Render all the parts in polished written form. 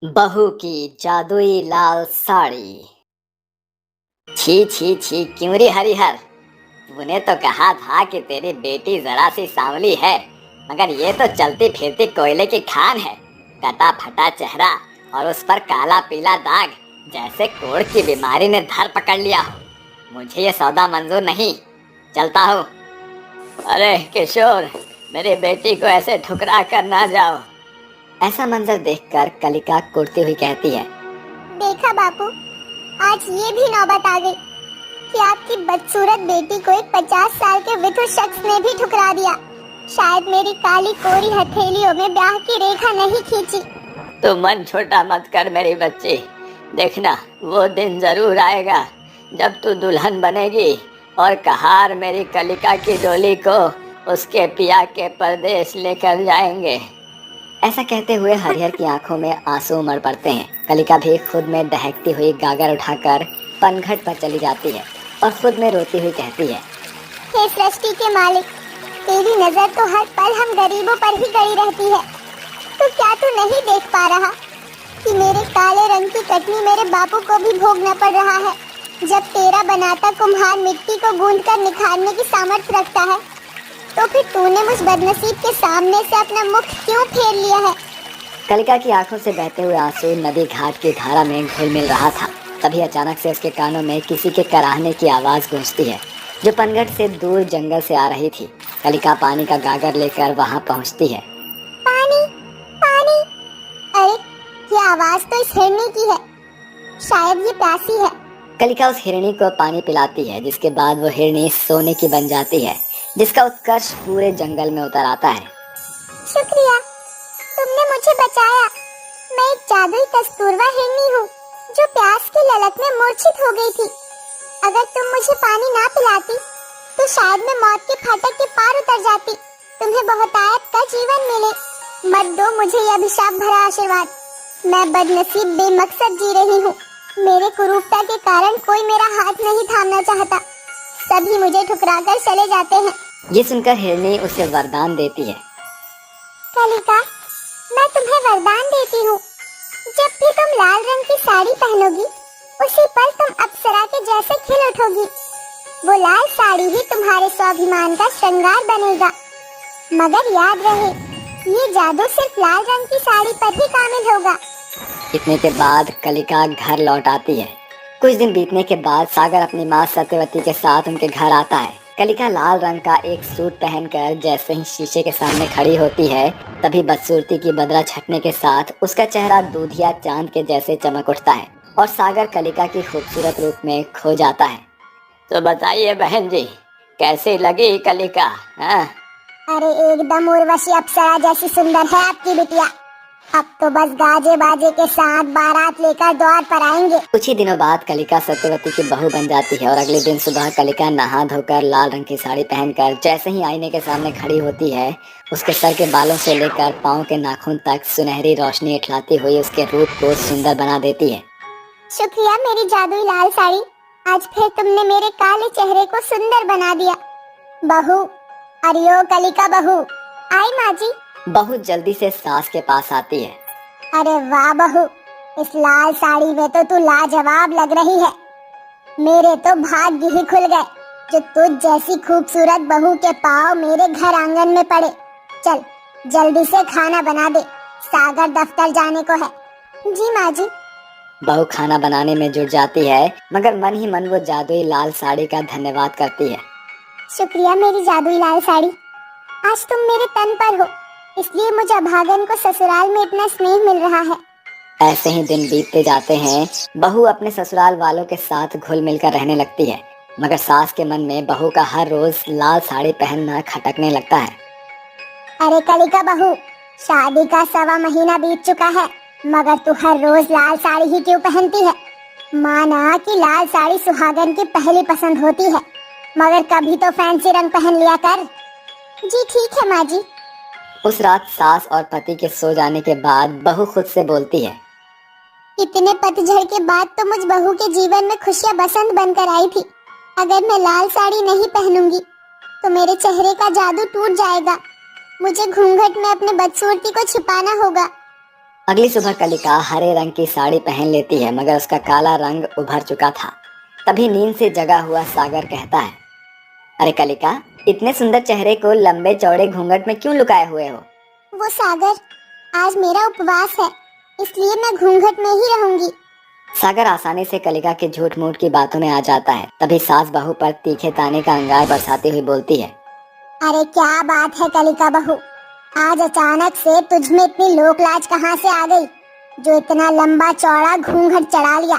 बहू की जादुई लाल साड़ी। छी छी छी, क्यों रे हरिहर। तूने तो कहा था कि तेरी बेटी जरा सी सांवली है, मगर ये तो चलती फिरती कोयले की खान है। कटा फटा चेहरा और उस पर काला पीला दाग, जैसे कोढ़ की बीमारी ने धर पकड़ लिया हो। मुझे ये सौदा मंजूर नहीं, चलता हूँ। अरे किशोर, मेरी बेटी को ऐसे ठुकरा कर ना जाओ। ऐसा मंजर देखकर कलिका कुड़ती हुई कहती है, देखा बापू, आज ये भी नौबत आ गई कि आपकी बदसूरत बेटी को एक 50 साल के विधु शख्स ने भी ठुकरा दिया। शायद मेरी काली कोरी हथेलियों में ब्याह की रेखा नहीं खींची। तू मन छोटा मत कर मेरी बच्ची। देखना, वो दिन जरूर आएगा जब तू दुल्हन बनेगी और कहार मेरी कलिका की डोली को उसके पिया के परदेश लेकर जाएंगे। ऐसा कहते हुए हरिहर की आंखों में आंसू उमड़ पड़ते हैं। कलिका भी खुद में दहकती हुई गागर उठाकर पनघट पर चली जाती है और खुद में रोती हुई कहती है, हे सृष्टि के मालिक, तेरी नजर तो हर पल हम गरीबों पर ही गड़ी रहती है। तो क्या तू नहीं देख पा रहा कि मेरे काले रंग की कटनी मेरे बापू को भी भोगना पड़ रहा है? जब तेरा बनाता कुम्हार मिट्टी को गूंथकर निखारने की सामर्थ्य रखता है, तो फिर तूने मुझ बदनसीब के सामने से अपना मुख क्यों फेर लिया है? कलिका की आंखों से बहते हुए आंसू नदी घाट की धारा में घुल मिल रहा था। तभी अचानक से उसके कानों में किसी के कराहने की आवाज गूंजती है, जो पनघट से दूर जंगल से आ रही थी। कलिका पानी का गागर लेकर वहां पहुंचती है। पानी, पानी! अरे, ये आवाज तो इस हिरनी की है। शायद ये प्यासी है। कलिका उस हिरनी को पानी पिलाती है, जिसके बाद वो हिरनी सोने की बन जाती है, जिसका उत्कर्ष पूरे जंगल में उतर आता है। शुक्रिया, तुमने मुझे बचाया। मैं एक जादुई कस्तूरबा हिरनी हूँ, जो प्यास की ललक में मूर्छित हो गई थी। अगर तुम मुझे पानी ना पिलाती, तो शायद मैं मौत के फाटक के पार उतर जाती। तुम्हें बहुतायत का जीवन मिले। मत दो मुझे यह अभिशाप भरा आशीर्वाद। मैं बदनसीब बेमकसद जी रही हूँ। मेरे कुरूपता के कारण कोई मेरा हाथ नहीं थामना चाहता। सभी मुझे ठुकराकर चले जाते हैं। ये सुनकर हिरनी उसे वरदान देती है। कलिका, मैं तुम्हें वरदान देती हूँ। जब भी तुम लाल रंग की साड़ी पहनोगी, उसी पल तुम अप्सरा के जैसे खिल उठोगी। वो लाल साड़ी ही तुम्हारे स्वाभिमान का श्रृंगार बनेगा। मगर याद रहे, ये जादू सिर्फ लाल रंग की साड़ी पर ही कामिल होगा। इतने के बाद कलिका घर लौट आती है। कुछ दिन बीतने के बाद सागर अपनी माँ सत्यवती के साथ उनके घर आता है। कलिका लाल रंग का एक सूट पहनकर जैसे ही शीशे के सामने खड़ी होती है, तभी बदसूरती की बदरा छटने के साथ उसका चेहरा दूधिया चांद के जैसे चमक उठता है और सागर कलिका की खूबसूरत रूप में खो जाता है। तो बताइए बहन जी, कैसी लगी कलिका? अरे एकदम उर्वशी अप्सरा जैसी सुंदर है आपकी बिटिया। अब तो बस गाजे बाजे के साथ बारात लेकर द्वार पर आएंगे। कुछ ही दिनों बाद कलिका सत्यवती की बहू बन जाती है और अगले दिन सुबह कलिका नहा धोकर लाल रंग की साड़ी पहनकर जैसे ही आईने के सामने खड़ी होती है, उसके सर के बालों से लेकर पाँव के नाखून तक सुनहरी रोशनी इठलाती हुई उसके रूप को सुंदर बना देती है। शुक्रिया मेरी जादुई लाल साड़ी, आज फिर तुमने मेरे काले चेहरे को सुंदर बना दिया। बहू, अरियो कलिका बहू, आई माँ जी। बहू जल्दी से सास के पास आती है। अरे वाह बहू, इस लाल साड़ी में तो तू लाजवाब लग रही है। मेरे तो भाग्य ही खुल गए जो तुझ जैसी खूबसूरत बहू के पाँव मेरे घर आंगन में पड़े। चल जल्दी से खाना बना दे, सागर दफ्तर जाने को है। जी माँ जी। बहू खाना बनाने में जुट जाती है, मगर मन ही मन वो जादुई लाल साड़ी का धन्यवाद करती है। शुक्रिया मेरी जादुई लाल साड़ी, आज तुम मेरे तन पर हो, इसलिए मुझे अभागन को ससुराल में इतना स्नेह मिल रहा है। ऐसे ही दिन बीतते जाते हैं। बहू अपने ससुराल वालों के साथ घुल मिलकर रहने लगती है, मगर सास के मन में बहू का हर रोज लाल साड़ी पहनना खटकने लगता है। अरे कलिका बहू, शादी का 1.25 महीना बीत चुका है, मगर तू हर रोज लाल साड़ी ही क्यों पहनती है? माना कि लाल साड़ी सुहागन की पहली पसंद होती है, मगर कभी तो फैंसी रंग पहन लिया कर। जी ठीक है माँ जी। उस रात सास और पति के सो जाने के बाद बहू खुद से बोलती है, इतने पतझड़ के बाद तो मुझ बहू के जीवन में खुशियाँ बसंत बनकर आई थी। अगर मैं लाल साड़ी नहीं पहनूंगी तो मेरे चेहरे का जादू टूट जाएगा। मुझे घूंघट में अपने बदसूरती को छिपाना होगा। अगली सुबह कलिका हरे रंग की साड़ी पहन लेती है, मगर उसका काला रंग उभर चुका था। तभी नींद से जगा हुआ सागर कहता है, अरे कलिका, इतने सुंदर चेहरे को लंबे चौड़े घूंघट में क्यों लुकाए हुए हो? वो सागर, आज मेरा उपवास है, इसलिए मैं घूंघट में ही रहूंगी। सागर आसानी से कलिका के झूठ मूठ की बातों में आ जाता है। तभी सास बहू पर तीखे ताने का अंगार बरसाती हुई बोलती है, अरे क्या बात है कलिका बहू, आज अचानक से तुझ में इतनी लोक लाज कहाँ से आ गई, जो इतना लंबा चौड़ा घूंघट चढ़ा लिया?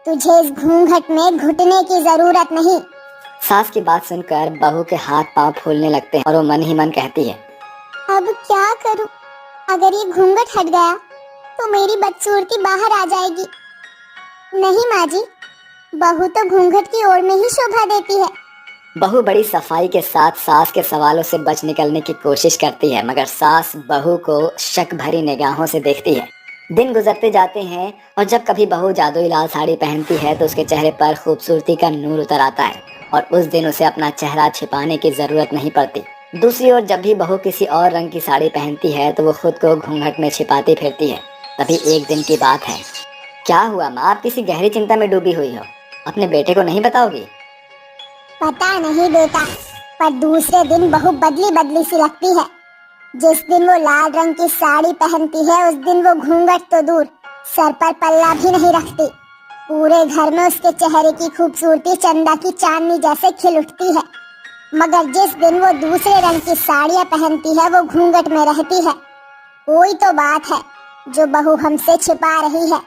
तुझे इस घूंघट में घुटने की जरूरत नहीं। सास की बात सुनकर बहू के हाथ पांव फूलने लगते हैं और वो मन ही मन कहती है, अब क्या करूं? अगर ये घूंघट हट गया तो मेरी बदसूरती बाहर आ जाएगी। नहीं माँ जी, बहू तो घूंघट की ओर में ही शोभा देती है। बहू बड़ी सफाई के साथ सास के सवालों से बच निकलने की कोशिश करती है, मगर सास बहू को शक भरी निगाहों से देखती है। दिन गुजरते जाते हैं और जब कभी बहू जादुई लाल साड़ी पहनती है तो उसके चेहरे पर खूबसूरती का नूर उतर आता है और उस दिन उसे अपना चेहरा छिपाने की जरूरत नहीं पड़ती। दूसरी ओर जब भी बहू किसी और रंग की साड़ी पहनती है तो वो खुद को घूंघट में छिपाती फिरती है। तभी एक दिन की बात है। क्या हुआ माँ, आप किसी गहरी चिंता में डूबी हुई हो, अपने बेटे को नहीं बताओगी? पता नहीं बेटा, पर दूसरे दिन बहू बदली बदली सी लगती है। जिस दिन वो लाल रंग की साड़ी पहनती है उस दिन वो घूंघट तो दूर, सर पर पल्ला भी नहीं रखती। पूरे घर में उसके चेहरे की खूबसूरती चंदा की चांदनी जैसे खिल उठती है। मगर जिस दिन वो दूसरे रंग की साड़ियाँ पहनती है वो घूंघट में रहती है। कोई तो बात है जो बहू हमसे छिपा रही है,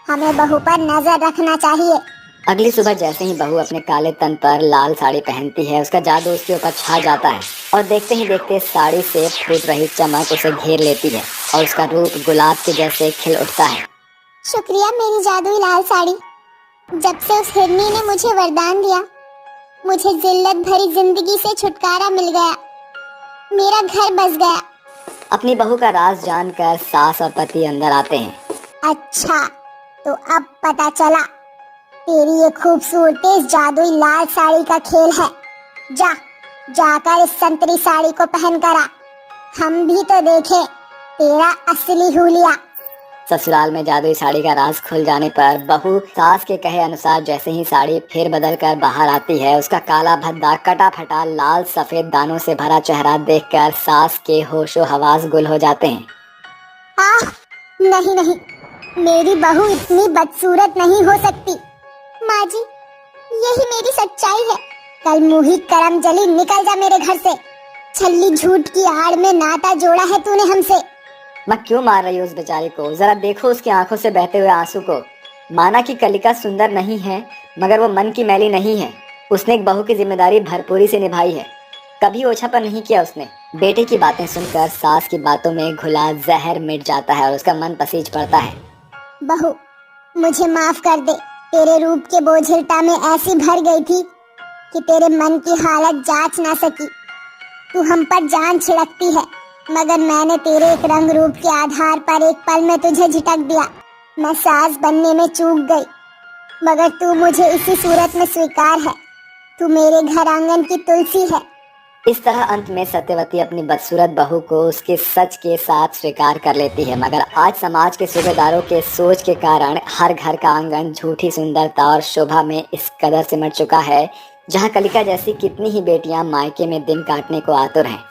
हमें बहू पर नजर रखना चाहिए। अगली सुबह जैसे ही बहू अपने काले तन पर लाल साड़ी पहनती है, उसका जादू उसके ऊपर छा जाता है और देखते ही देखते साड़ी से फूट रही चमक उसे घेर लेती है और उसका रूप गुलाब के जैसे खिल उठता है। शुक्रिया मेरी जादुई लाल साड़ी। जब से उस हिरनी ने मुझे वरदान दिया, मुझे जिल्लत भरी जिंदगी से छुटकारा मिल गया, मेरा घर बस गया। अपनी बहू का राज जानकर सास और पति अंदर आते हैं। अच्छा, तो अब पता चला तेरी ये खूबसूरती इस जादुई लाल साड़ी का खेल है। जाकर इस संतरी साड़ी को पहन कर आ, हम भी तो देखे तेरा असली हुलिया। ससुराल में जादुई साड़ी का राज खुल जाने पर बहू सास के कहे अनुसार जैसे ही साड़ी फिर बदल कर बाहर आती है, उसका काला भद्दा कटा फटा लाल सफेद दानों से भरा चेहरा देखकर सास के होशो हवास गुल हो जाते हैं। आह, नहीं नहीं, मेरी बहू इतनी बदसूरत नहीं हो सकती। माँ जी, यही मेरी सच्चाई है। कल मुही करम जली, निकल जा मेरे घर से। छल्ली झूठ की आड़ में नाता जोड़ा है तूने हमसे। मैं क्यों मार रही हूँ उस बेचारी को? जरा देखो उसकी आंखों से बहते हुए आंसू को। माना कि कलिका सुंदर नहीं है, मगर वो मन की मैली नहीं है। उसने एक बहू की जिम्मेदारी भरपूरी से निभाई है, कभी ओछापन नहीं किया उसने। बेटे की बातें सुनकर सास की बातों में घुला जहर मिट जाता है और उसका मन पसीज पड़ता है। बहू, मुझे माफ कर दे। तेरे रूप के बोझिलता में ऐसी भर गई थी कि तेरे मन की हालत जांच ना सकी। तू हम पर जान छिड़कती है, मगर मैंने तेरे एक रंग रूप के आधार पर एक पल में तुझे झिटक दिया। मैं सास बनने में चूक गई, मगर तू मुझे इसी सूरत में स्वीकार है। तू मेरे घर आंगन की तुलसी है। इस तरह अंत में सत्यवती अपनी बदसूरत बहू को उसके सच के साथ स्वीकार कर लेती है। मगर आज समाज के सूबेदारों के सोच के कारण हर घर का आंगन झूठी सुंदरता और शोभा में इस कदर सिमट चुका है, जहां कलिका जैसी कितनी ही बेटियां मायके में दिन काटने को आतुर हैं।